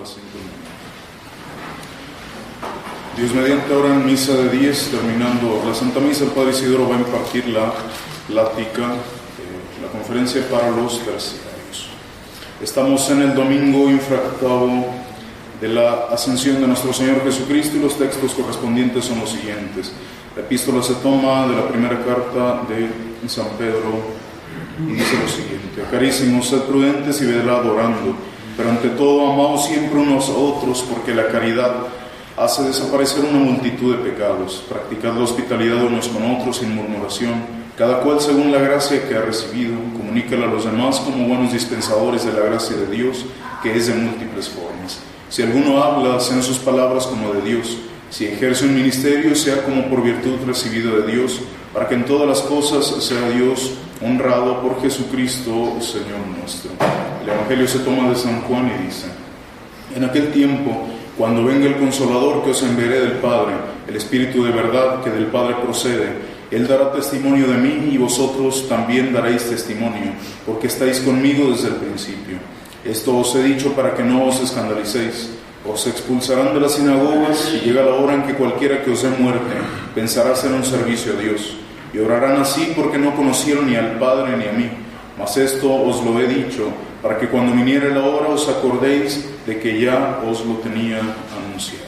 las 5:30. Dios mediante, ahora en misa de 10, terminando la Santa Misa, el Padre Isidoro va a impartir la plática, la conferencia para los terciarios. Estamos en el domingo infractado de la ascensión de nuestro Señor Jesucristo y los textos correspondientes son los siguientes. La epístola se toma de la primera carta de San Pedro y dice lo siguiente: carísimos, sed prudentes y velad orando, pero ante todo amaos siempre unos a otros, porque la caridad hace desaparecer una multitud de pecados. Practicad la hospitalidad unos con otros sin murmuración, cada cual según la gracia que ha recibido, comuníquela a los demás como buenos dispensadores de la gracia de Dios, que es de múltiples formas. Si alguno habla, sean sus palabras como de Dios. Si ejerce un ministerio, sea como por virtud recibido de Dios, para que en todas las cosas sea Dios honrado por Jesucristo, Señor nuestro. El Evangelio se toma de San Juan y dice: en aquel tiempo, cuando venga el Consolador que os enviaré del Padre, el Espíritu de verdad que del Padre procede, Él dará testimonio de mí y vosotros también daréis testimonio, porque estáis conmigo desde el principio. Esto os he dicho para que no os escandalicéis. Os expulsarán de las sinagogas y llega la hora en que cualquiera que os dé muerte pensará hacer un servicio a Dios. Y orarán así porque no conocieron ni al Padre ni a mí. Mas esto os lo he dicho para que cuando viniere la hora os acordéis de que ya os lo tenía anunciado.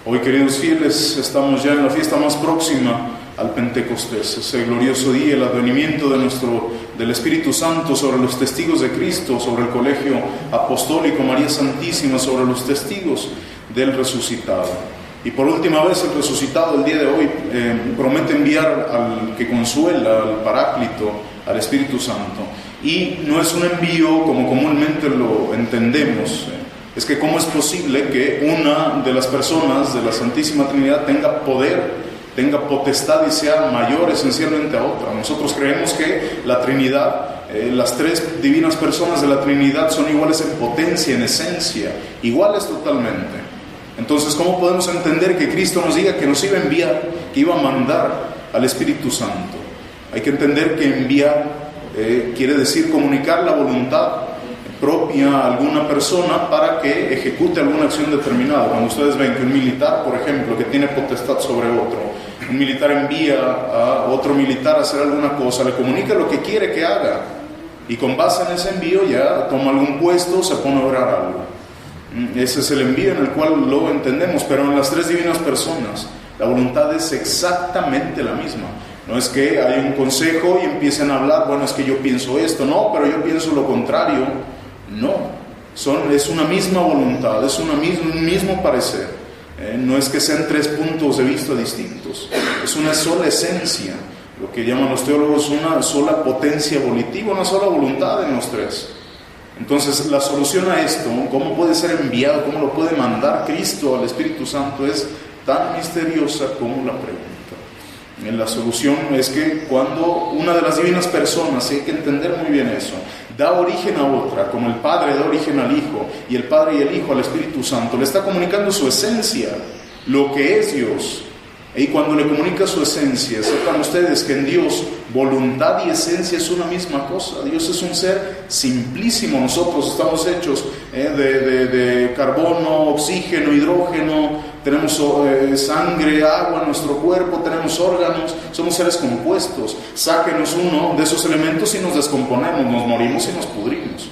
Hoy, queridos fieles, estamos ya en la fiesta más próxima al Pentecostés, ese glorioso día, el advenimiento del Espíritu Santo sobre los testigos de Cristo, sobre el colegio apostólico, María Santísima, sobre los testigos del resucitado. Y por última vez el resucitado el día de hoy promete enviar al que consuela, al Paráclito, al Espíritu Santo. Y no es un envío como comúnmente lo entendemos. Es que cómo es posible que una de las personas de la Santísima Trinidad tenga poder, tenga potestad y sea mayor esencialmente a otra. Nosotros creemos que la Trinidad, las tres divinas personas de la Trinidad son iguales en potencia, en esencia, iguales totalmente. Entonces, ¿cómo podemos entender que Cristo nos diga que nos iba a enviar, que iba a mandar al Espíritu Santo? Hay que entender que enviar quiere decir comunicar la voluntad propia a alguna persona para que ejecute alguna acción determinada. Cuando ustedes ven que un militar, por ejemplo, que tiene potestad sobre otro, un militar envía a otro militar a hacer alguna cosa, le comunica lo que quiere que haga, y con base en ese envío ya toma algún puesto, se pone a orar algo. Ese es el envío en el cual lo entendemos, pero en las tres divinas personas la voluntad es exactamente la misma. No es que hay un consejo y empiecen a hablar, bueno, es que yo pienso esto, no, pero yo pienso lo contrario. No, es una misma voluntad, es un mismo parecer. No es que sean tres puntos de vista distintos, es una sola esencia, lo que llaman los teólogos una sola potencia volitiva, una sola voluntad en los tres. Entonces, la solución a esto, cómo puede ser enviado, cómo lo puede mandar Cristo al Espíritu Santo, es tan misteriosa como la pregunta. La solución es que cuando una de las divinas personas, y hay que entender muy bien eso, da origen a otra, como el Padre da origen al Hijo, y el Padre y el Hijo al Espíritu Santo, le está comunicando su esencia, lo que es Dios. Y cuando le comunica su esencia, sepan ustedes que en Dios voluntad y esencia es una misma cosa. Dios es un ser simplísimo. Nosotros estamos hechos de carbono, oxígeno, hidrógeno, tenemos sangre, agua en nuestro cuerpo, tenemos órganos, somos seres compuestos. Sáquenos uno de esos elementos y nos descomponemos, nos morimos y nos pudrimos.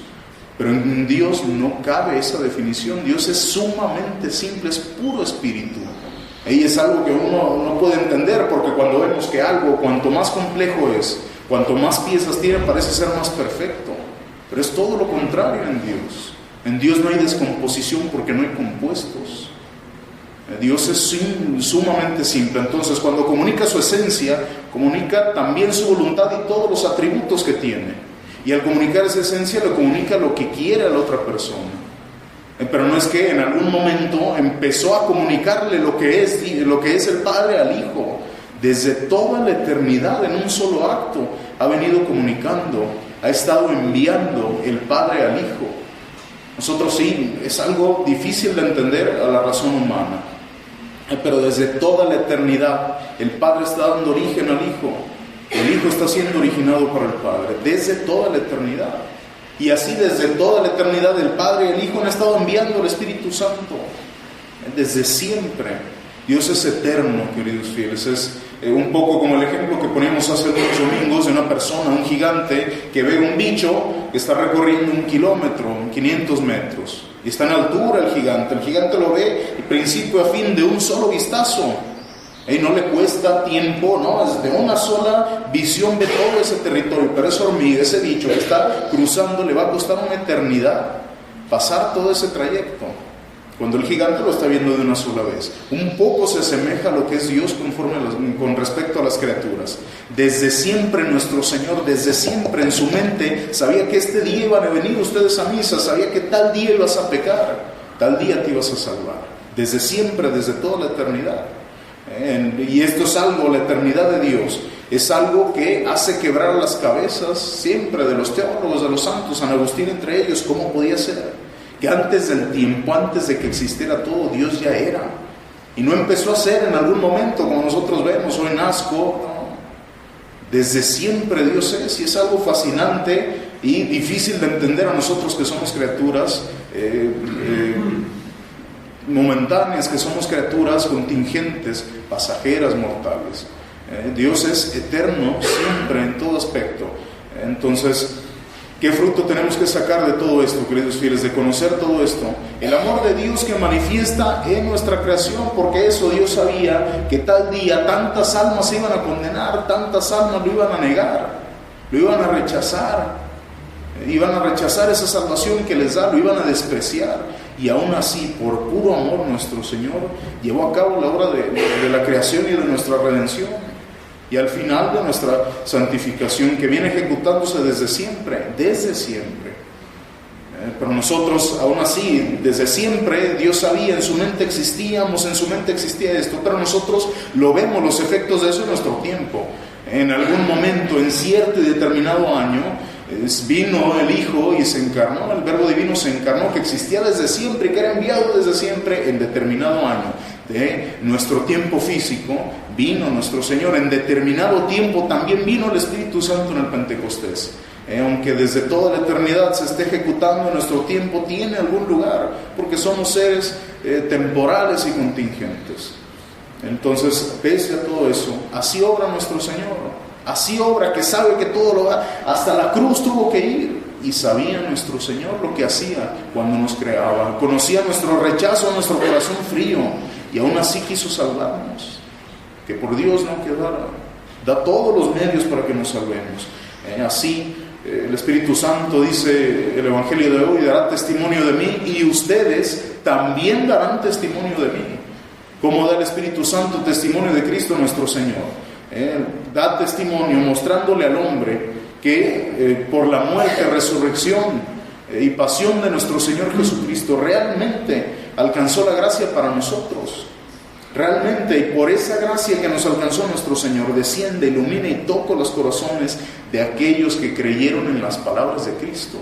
Pero en Dios no cabe esa definición. Dios es sumamente simple, es puro espíritu. Y es algo que uno no puede entender, porque cuando vemos que algo, cuanto más complejo es, cuanto más piezas tiene, parece ser más perfecto. Pero es todo lo contrario en Dios. En Dios no hay descomposición porque no hay compuestos. Dios es sumamente simple. Entonces, cuando comunica su esencia, comunica también su voluntad y todos los atributos que tiene. Y al comunicar esa esencia, le comunica lo que quiere a la otra persona. Pero no es que en algún momento empezó a comunicarle lo que es el Padre al Hijo. Desde toda la eternidad, en un solo acto, ha venido comunicando, ha estado enviando el Padre al Hijo. Nosotros sí, es algo difícil de entender a la razón humana. Pero desde toda la eternidad, el Padre está dando origen al Hijo. El Hijo está siendo originado por el Padre, desde toda la eternidad. Y así desde toda la eternidad el Padre y el Hijo han estado enviando el Espíritu Santo. Desde siempre. Dios es eterno, queridos fieles. Es un poco como el ejemplo que poníamos hace unos domingos de una persona, un gigante, que ve un bicho que está recorriendo 1 kilómetro, 500 metros. Y está en altura el gigante. El gigante lo ve de principio a fin de un solo vistazo. Y no le cuesta tiempo, ¿no? Es de una sola visión de todo ese territorio. Pero esa hormiga, ese bicho que está cruzando, le va a costar una eternidad pasar todo ese trayecto. Cuando el gigante lo está viendo de una sola vez. Un poco se asemeja a lo que es Dios con respecto a las criaturas. Desde siempre nuestro Señor, desde siempre en su mente, sabía que este día iban a venir ustedes a misa, sabía que tal día ibas a pecar, tal día te ibas a salvar. Desde siempre, desde toda la eternidad. Y esto es algo, la eternidad de Dios, es algo que hace quebrar las cabezas siempre de los teólogos, de los santos, San Agustín entre ellos. ¿Cómo podía ser? Que antes del tiempo, antes de que existiera todo, Dios ya era. Y no empezó a ser en algún momento, como nosotros vemos, hoy nazco. No. Desde siempre Dios es, y es algo fascinante y difícil de entender a nosotros que somos criaturas momentáneas, que somos criaturas contingentes, pasajeras, mortales. Dios es eterno siempre, en todo aspecto. Entonces, ¿qué fruto tenemos que sacar de todo esto, queridos fieles? De conocer todo esto. El amor de Dios que manifiesta en nuestra creación, porque eso Dios sabía que tal día tantas almas se iban a condenar, tantas almas lo iban a negar, lo iban a rechazar. Iban a rechazar esa salvación que les da, lo iban a despreciar. Y aún así, por puro amor, nuestro Señor llevó a cabo la obra de la creación y de nuestra redención. Y al final de nuestra santificación, que viene ejecutándose desde siempre. Pero nosotros, aún así, desde siempre, Dios sabía, en su mente existíamos, en su mente existía esto, pero nosotros lo vemos, los efectos de eso en nuestro tiempo. En algún momento, en cierto y determinado año, vino el Hijo y se encarnó, el Verbo Divino se encarnó, que existía desde siempre y que era enviado desde siempre en determinado año de nuestro tiempo físico. Vino nuestro Señor en determinado tiempo, también vino el Espíritu Santo en el Pentecostés. Aunque desde toda la eternidad se esté ejecutando en nuestro tiempo, tiene algún lugar, porque somos seres temporales y contingentes. Entonces, pese a todo eso, así obra nuestro Señor. Así obra, que sabe que todo lo da. Hasta la cruz tuvo que ir. Y sabía nuestro Señor lo que hacía cuando nos creaba. Conocía nuestro rechazo, nuestro corazón frío. Y aún así quiso salvarnos. Que por Dios no quedara. Da todos los medios para que nos salvemos. Así el Espíritu Santo, dice el Evangelio de hoy, dará testimonio de mí. Y ustedes también darán testimonio de mí. ¿Cómo da el Espíritu Santo testimonio de Cristo nuestro Señor? Da testimonio mostrándole al hombre que por la muerte, resurrección y pasión de nuestro Señor Jesucristo realmente alcanzó la gracia para nosotros. Realmente, y por esa gracia que nos alcanzó nuestro Señor, desciende, ilumina y toca los corazones de aquellos que creyeron en las palabras de Cristo.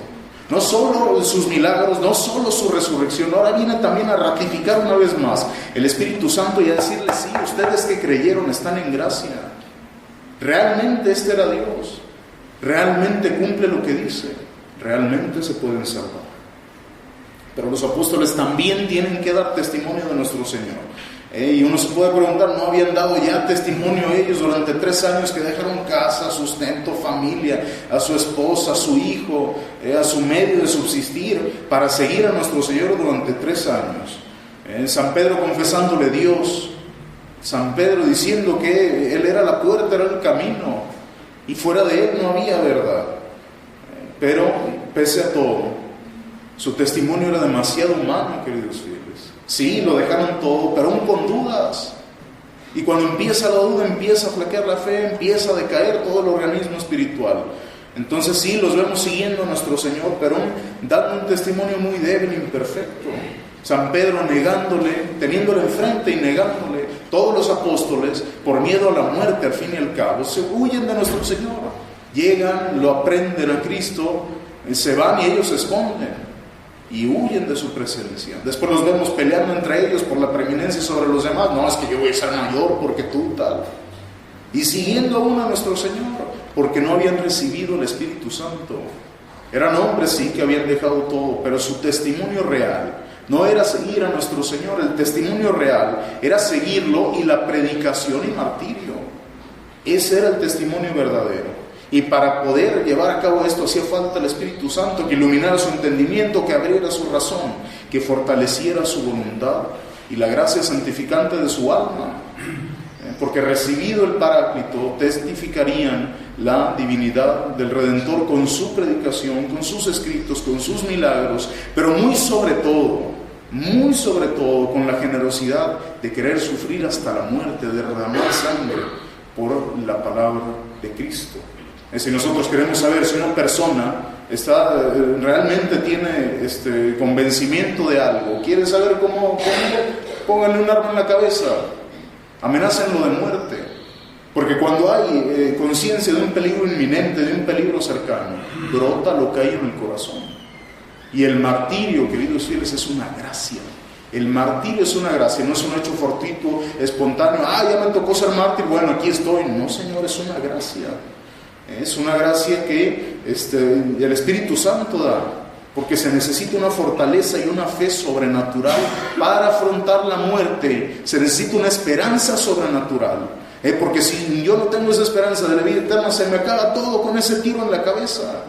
No solo sus milagros, no solo su resurrección, ahora viene también a ratificar una vez más el Espíritu Santo y a decirles: sí, ustedes que creyeron están en gracia. Realmente este era Dios, realmente cumple lo que dice, realmente se pueden salvar. Pero los apóstoles también tienen que dar testimonio de nuestro Señor. Y uno se puede preguntar, ¿no habían dado ya testimonio ellos durante 3 años que dejaron casa, sustento, familia, a su esposa, a su hijo, a su medio de subsistir, para seguir a nuestro Señor durante 3 años? San Pedro confesándole Dios, San Pedro diciendo que Él era la puerta, era el camino, y fuera de Él no había verdad. Pero pese a todo, su testimonio era demasiado humano, queridos fieles. Sí, lo dejaron todo, pero aún con dudas. Y cuando empieza la duda, empieza a flaquear la fe, empieza a decaer todo el organismo espiritual. Entonces sí, los vemos siguiendo a nuestro Señor, pero dando un testimonio muy débil, imperfecto. San Pedro negándole, teniéndole enfrente y negándole. Todos los apóstoles, por miedo a la muerte, al fin y al cabo, se huyen de nuestro Señor. Llegan, lo aprenden a Cristo, se van y ellos se esconden. Y huyen de su presencia. Después los vemos peleando entre ellos por la preeminencia sobre los demás. No, es que yo voy a ser mayor porque tú tal. Y siguiendo aún a nuestro Señor, porque no habían recibido el Espíritu Santo. Eran hombres, sí, que habían dejado todo, pero su testimonio real no era seguir a nuestro Señor. El testimonio real era seguirlo y la predicación y martirio. Ese era el testimonio verdadero. Y para poder llevar a cabo esto hacía falta el Espíritu Santo, que iluminara su entendimiento, que abriera su razón, que fortaleciera su voluntad y la gracia santificante de su alma. Porque recibido el Paráclito, testificarían la divinidad del Redentor con su predicación, con sus escritos, con sus milagros, pero muy sobre todo, con la generosidad de querer sufrir hasta la muerte, de derramar sangre por la palabra de Cristo. Si nosotros queremos saber si una persona realmente tiene convencimiento de algo, quiere saber cómo, pónganle un arma en la cabeza, amenácenlo de muerte, porque cuando hay conciencia de un peligro inminente, de un peligro cercano, brota lo que hay en el corazón. Y el martirio, queridos fieles, es una gracia. El martirio es una gracia, no es un hecho fortuito, espontáneo. Ya me tocó ser mártir, bueno, aquí estoy. No, Señor, es una gracia. Es una gracia que el Espíritu Santo da, porque se necesita una fortaleza y una fe sobrenatural para afrontar la muerte. Se necesita una esperanza sobrenatural, porque si yo no tengo esa esperanza de la vida eterna, se me acaba todo con ese tiro en la cabeza.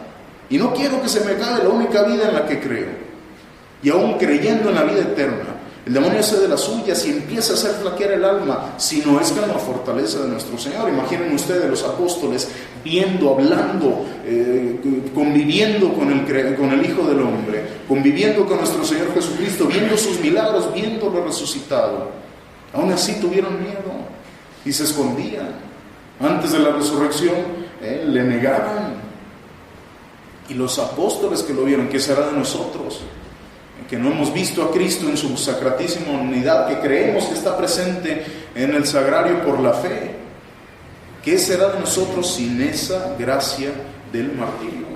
Y no quiero que se me acabe la única vida en la que creo. Y aún creyendo en la vida eterna, el demonio hace de las suyas y empieza a hacer flaquear el alma, si no es con la fortaleza de nuestro Señor. Imaginen ustedes los apóstoles viendo, hablando, conviviendo con el Hijo del Hombre, conviviendo con nuestro Señor Jesucristo, viendo sus milagros, viéndolo resucitado. Aún así tuvieron miedo y se escondían. Antes de la resurrección le negaban. Y los apóstoles que lo vieron, ¿qué será de nosotros? Que no hemos visto a Cristo en su sacratísima unidad, que creemos que está presente en el sagrario por la fe. ¿Qué será de nosotros sin esa gracia del martirio?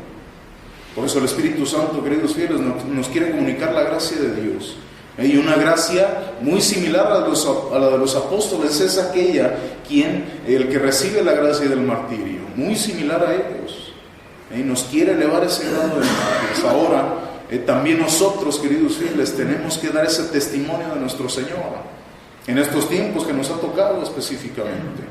Por eso el Espíritu Santo, queridos fieles, nos quiere comunicar la gracia de Dios. Y una gracia muy similar a la de los apóstoles es aquella el que recibe la gracia del martirio, muy similar a ellos. Y nos quiere elevar ese grado de mártires. Ahora, también nosotros, queridos fieles, tenemos que dar ese testimonio de nuestro Señor en estos tiempos que nos ha tocado específicamente.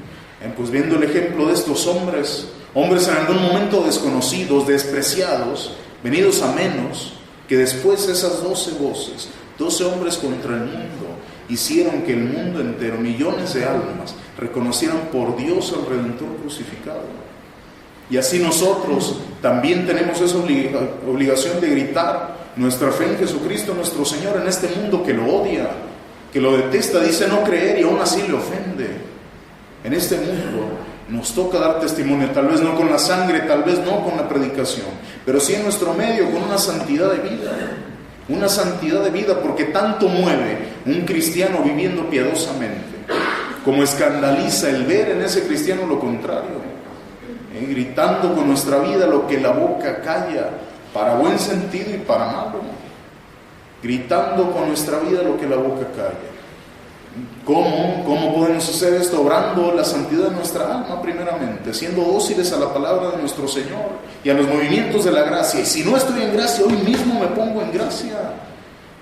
Pues viendo el ejemplo de estos hombres en algún momento desconocidos, despreciados, venidos a menos, que después esas 12 voces, 12 hombres contra el mundo, hicieron que el mundo entero, millones de almas, reconocieran por Dios al Redentor crucificado. Y así nosotros también tenemos esa obligación de gritar nuestra fe en Jesucristo, nuestro Señor, en este mundo que lo odia, que lo detesta, dice no creer y aún así le ofende. En este mundo nos toca dar testimonio, tal vez no con la sangre, tal vez no con la predicación, pero sí en nuestro medio con una santidad de vida, porque tanto mueve un cristiano viviendo piadosamente, como escandaliza el ver en ese cristiano lo contrario. Gritando con nuestra vida lo que la boca calla, para buen sentido y para malo. Gritando con nuestra vida lo que la boca calla. ¿Cómo podemos hacer esto? Obrando la santidad de nuestra alma primeramente, siendo dóciles a la palabra de nuestro Señor y a los movimientos de la gracia. Y si no estoy en gracia, hoy mismo me pongo en gracia.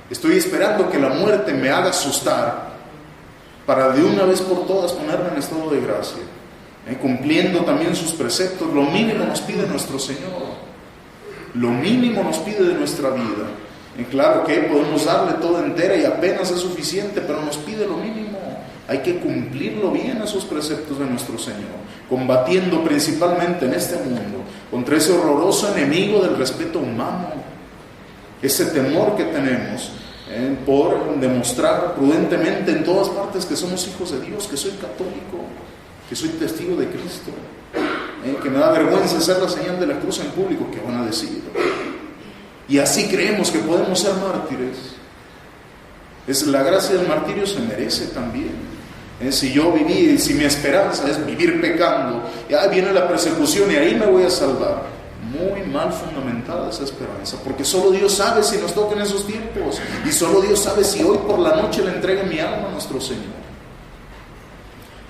Estoy esperando que la muerte me haga asustar para de una vez por todas ponerme en estado de gracia. Cumpliendo también sus preceptos, lo mínimo nos pide nuestro Señor, lo mínimo nos pide de nuestra vida. Claro que podemos darle toda entera y apenas es suficiente, pero nos pide lo mínimo. Hay que cumplirlo bien esos preceptos de nuestro Señor, combatiendo principalmente en este mundo contra ese horroroso enemigo del respeto humano, ese temor que tenemos por demostrar prudentemente en todas partes que somos hijos de Dios, que soy católico, que soy testigo de Cristo, que me da vergüenza hacer la señal de la cruz en público. ¿Qué van a decir? Y así creemos que podemos ser mártires. La gracia del martirio se merece también. Si yo viví, si mi esperanza es vivir pecando, ya viene la persecución y ahí me voy a salvar. Muy mal fundamentada esa esperanza, porque solo Dios sabe si nos tocan esos tiempos, y solo Dios sabe si hoy por la noche le entregue mi alma a nuestro Señor.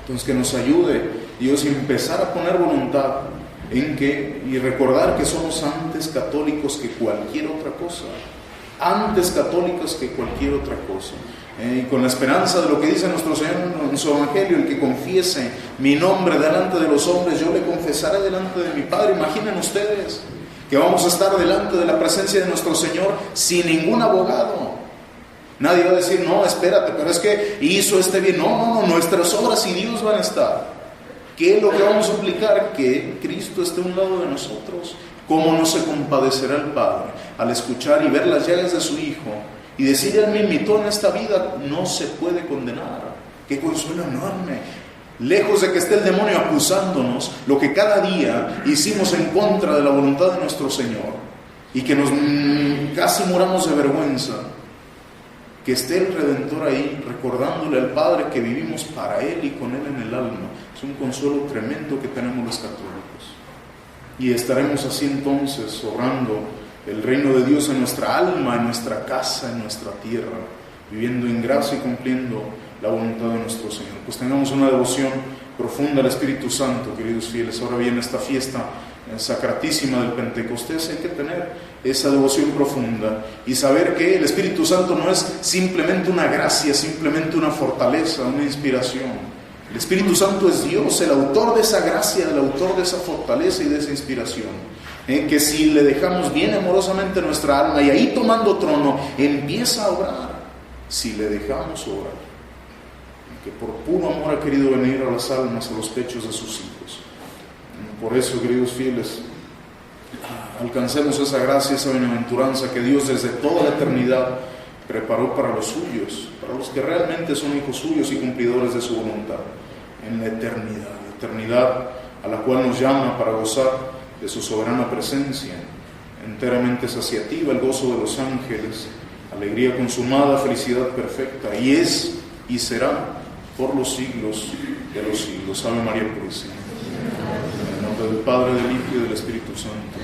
Entonces que nos ayude Dios a empezar a poner voluntad y recordar que somos antes católicos que cualquier otra cosa. Antes católicos que cualquier otra cosa. Y con la esperanza de lo que dice nuestro Señor en su Evangelio: el que confiese mi nombre delante de los hombres, yo le confesaré delante de mi Padre. Imaginen ustedes que vamos a estar delante de la presencia de nuestro Señor sin ningún abogado. Nadie va a decir: no, espérate, pero es que hizo este bien. No, nuestras obras y Dios van a estar. ¿Qué es lo que vamos a suplicar? Que Cristo esté a un lado de nosotros. ¿Cómo no se compadecerá el Padre al escuchar y ver las llagas de su Hijo y decir: Él me invitó en esta vida? No se puede condenar. ¡Qué consuelo enorme! Lejos de que esté el demonio acusándonos lo que cada día hicimos en contra de la voluntad de nuestro Señor y que nos casi muramos de vergüenza, que esté el Redentor ahí recordándole al Padre que vivimos para Él y con Él en el alma. Es un consuelo tremendo que tenemos los católicos. Y estaremos así entonces obrando el reino de Dios en nuestra alma, en nuestra casa, en nuestra tierra, viviendo en gracia y cumpliendo la voluntad de nuestro Señor. Pues tengamos una devoción profunda al Espíritu Santo, queridos fieles. Ahora viene esta fiesta sacratísima del Pentecostés. Hay que tener esa devoción profunda y saber que el Espíritu Santo no es simplemente una gracia, simplemente una fortaleza, una inspiración. El Espíritu Santo es Dios, el autor de esa gracia, el autor de esa fortaleza y de esa inspiración. Que si le dejamos bien amorosamente nuestra alma y ahí tomando trono, empieza a obrar. Si le dejamos obrar. Que por puro amor ha querido venir a las almas, a los pechos de sus hijos. Por eso, queridos fieles, alcancemos esa gracia, esa bienaventuranza que Dios desde toda la eternidad preparó para los suyos, para los que realmente son hijos suyos y cumplidores de su voluntad, en la eternidad a la cual nos llama para gozar de su soberana presencia, enteramente saciativa, el gozo de los ángeles, alegría consumada, felicidad perfecta, y es y será por los siglos de los siglos. Ave María Purísima. En el nombre del Padre, del Hijo y del Espíritu Santo.